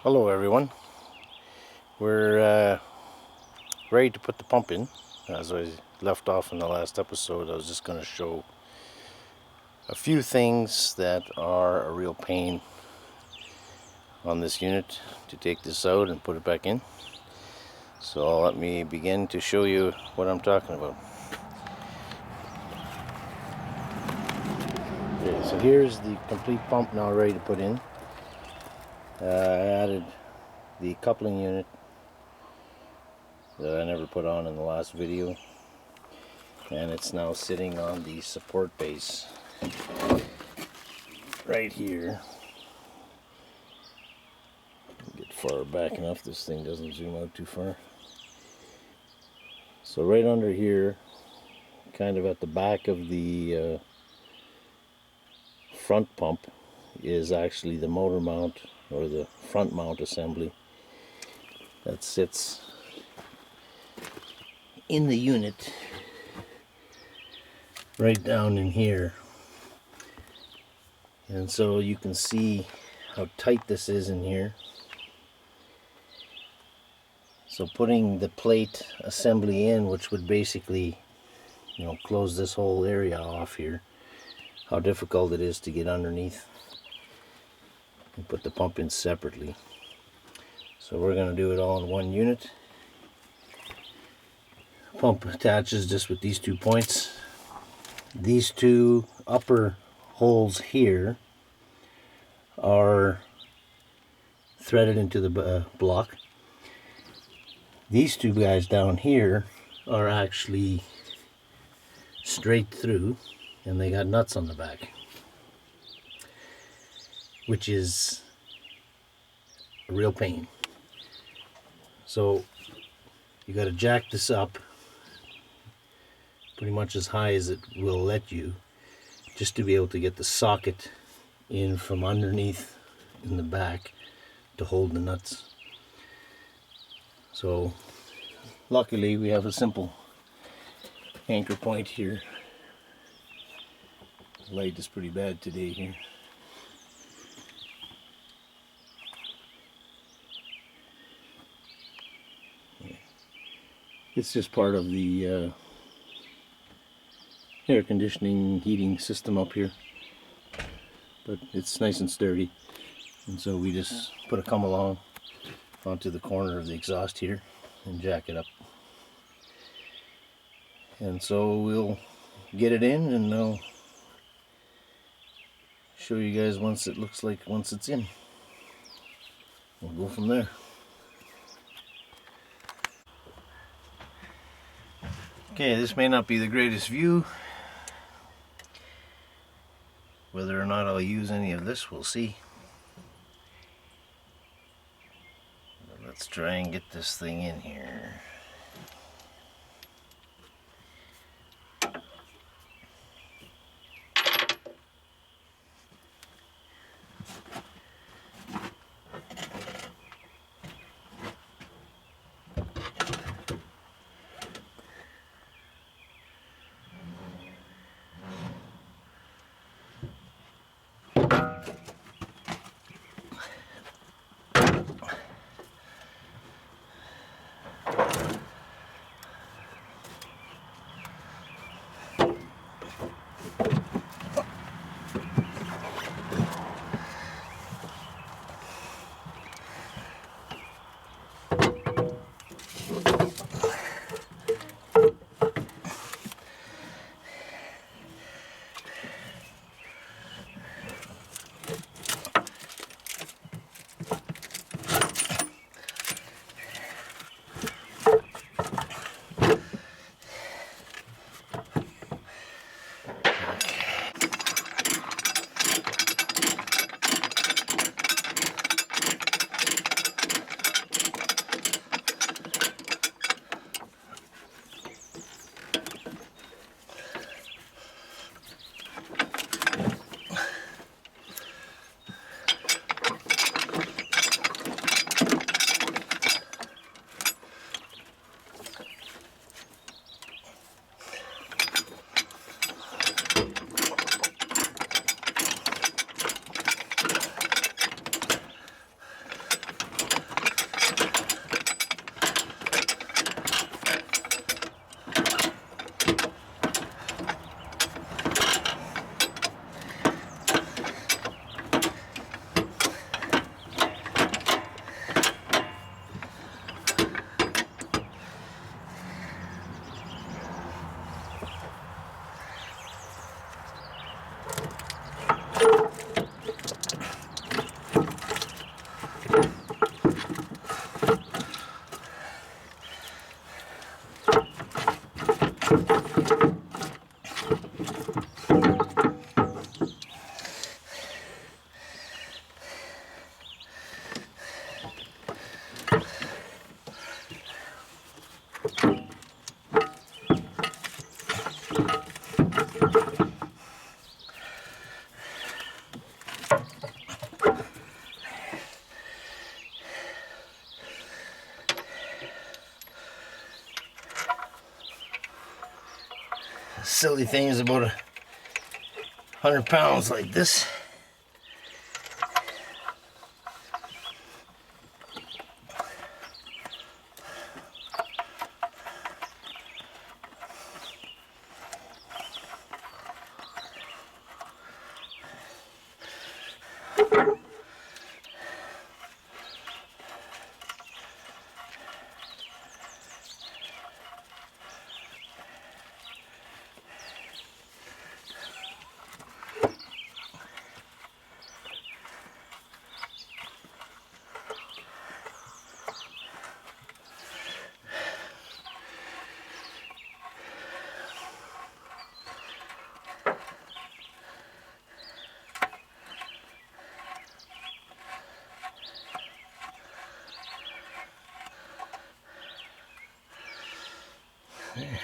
Hello everyone. We're ready to put the pump in. As I left off in the last episode, I was just going to show a few things that are a real pain on this unit to take this out and put it back in. So let me begin to show you what I'm talking about. Okay, so here's the complete pump now ready to put in. I added the coupling unit that I never put on in the last video, and it's now sitting on the support base right here. Get far back enough, this thing doesn't zoom out too far. So right under here, kind of at the back of the front pump, is actually the motor mount, or the front mount assembly that sits in the unit right down in here. And so you can see how tight this is in here. So putting the plate assembly in, which would basically, close this whole area off here, how difficult it is to get underneath and put the pump in separately. So we're going to do it all in one unit. Pump attaches just with these 2 points. These 2 upper holes here are threaded into the block. These 2 guys down here are actually straight through, and they got nuts on the back, which is a real pain. So you got to jack this up pretty much as high as it will let you, just to be able to get the socket in from underneath in the back to hold the nuts. So luckily we have a simple anchor point here. The light is pretty bad today here. It's just part of the air conditioning heating system up here, but it's nice and sturdy, and so we just put a come along onto the corner of the exhaust here and jack it up. And so we'll get it in, and I'll show you guys once it's in. We'll go from there. Okay, this may not be the greatest view. Whether or not I'll use any of this, we'll see. Let's try and get this thing in here. silly thing is about 100 pounds like this. There.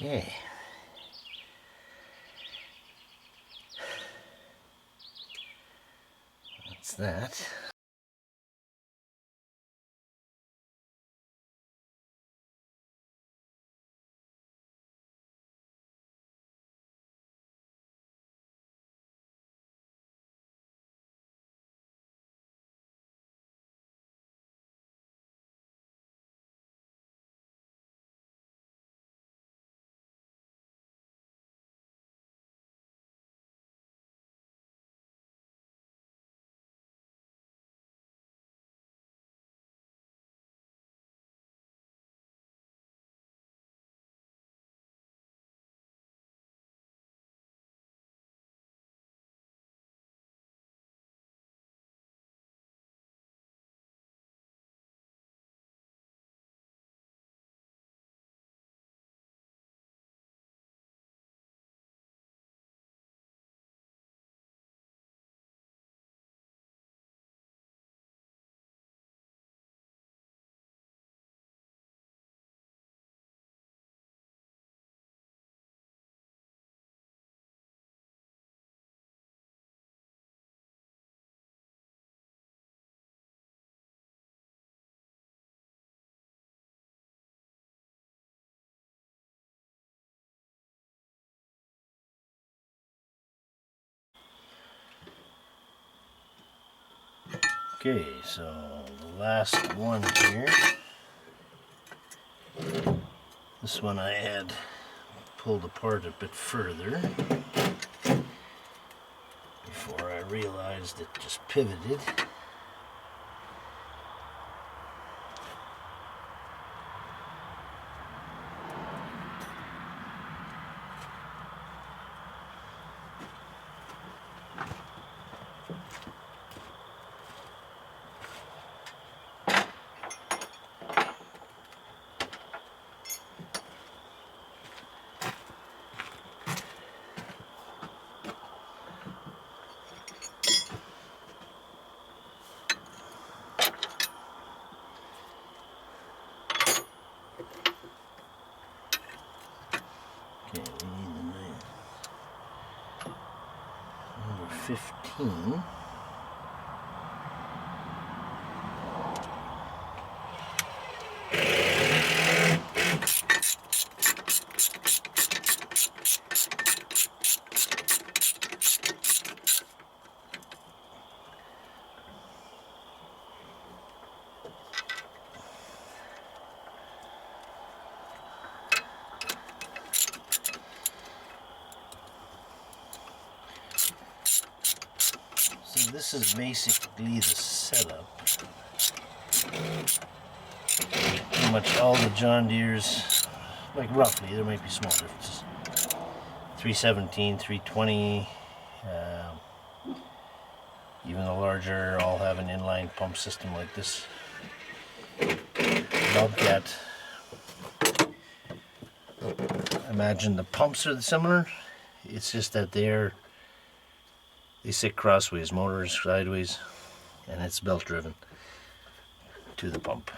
Okay. That's that. Okay, so the last one here. This one I had pulled apart a bit further before I realized it just pivoted. Okay, we need the knife. Number 15. this is basically the setup. Pretty much all the John Deere's, like roughly, there might be small differences. 317, 320, even the larger all have an inline pump system like this. Bobcat, imagine the pumps are similar. It's just that they sit crossways, motors sideways, and it's belt driven to the pump.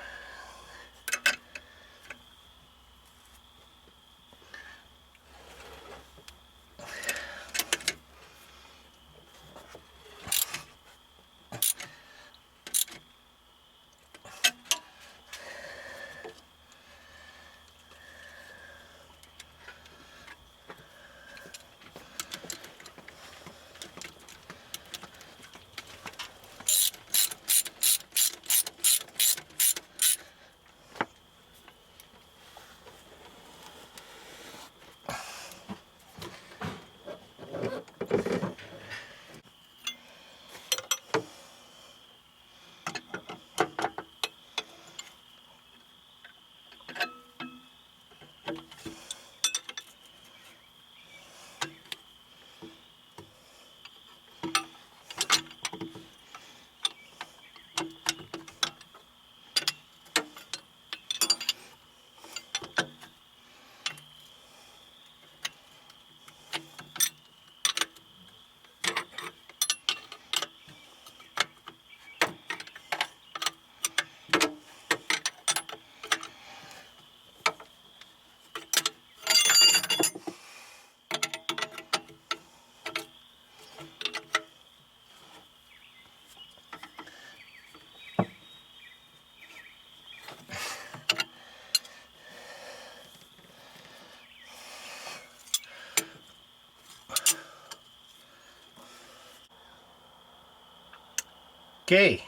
Okay,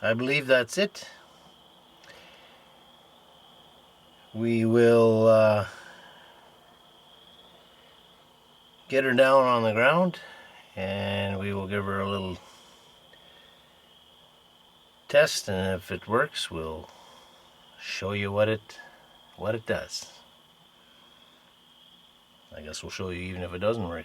I believe that's it. We will get her down on the ground and we will give her a little test, and if it works we'll show you what it does. I guess we'll show you even if it doesn't work.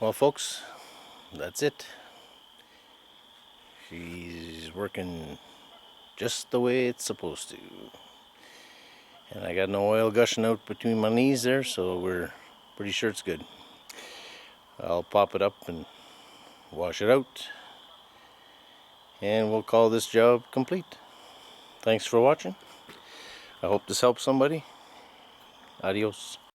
Well, folks, that's it. She's working just the way it's supposed to. And I got no oil gushing out between my knees there, so we're pretty sure it's good. I'll pop it up and wash it out, and we'll call this job complete. Thanks for watching. I hope this helps somebody. Adios.